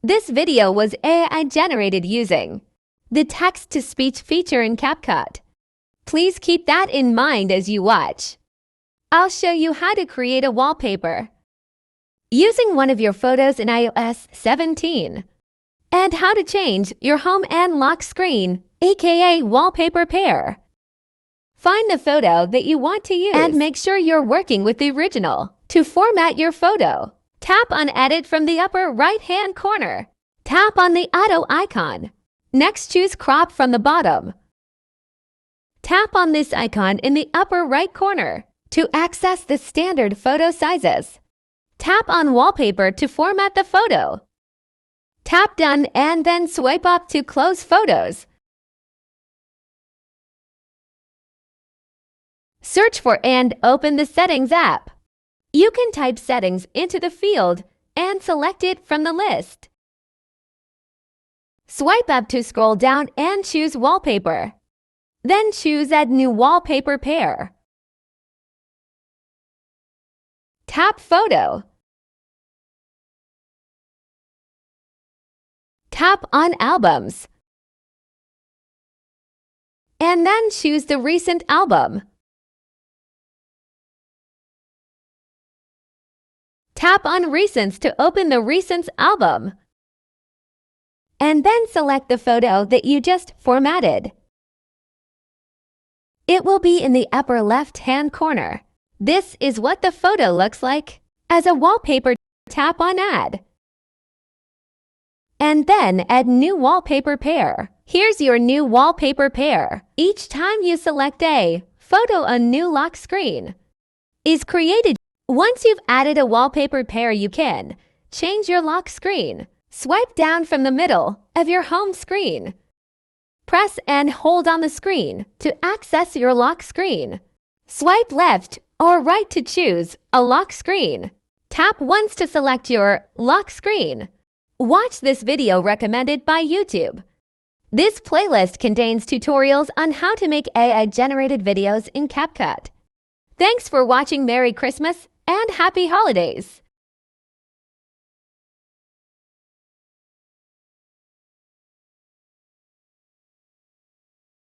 This video was AI generated using the text-to-speech feature in CapCut. Please keep that in mind as you watch. I'll show you how to create a wallpaper using one of your photos in iOS 17 and how to change your home and lock screen, aka wallpaper pair. Find the photo that you want to use and make sure you're working with the original. To format your photo, tap on Edit from the upper right-hand corner. Tap on the auto icon. Next, choose Crop from the bottom. Tap on this icon in the upper right corner to access the standard photo sizes. Tap on Wallpaper to format the photo. Tap Done and then swipe up to close photos. Search for and open the Settings app. You can type Settings into the field and select it from the list. Swipe up to scroll down and choose Wallpaper. Then choose Add New Wallpaper Pair. Tap Photo. Tap on Albums. And then choose the recent album. Tap on Recents to open the Recents album. And then select the photo that you just formatted. It will be in the upper left-hand corner. This is what the photo looks like. As a wallpaper, tap on Add. And then add New Wallpaper Pair. Here's your new wallpaper pair. Each time you select a photo, a new lock screen is created. Once you've added a wallpaper pair, you can change your lock screen. Swipe down from the middle of your home screen. Press and hold on the screen to access your lock screen. Swipe left or right to choose a lock screen. Tap once to select your lock screen. Watch this video recommended by YouTube. This playlist contains tutorials on how to make AI-generated videos in CapCut. Thanks for watching. Merry Christmas and Happy Holidays!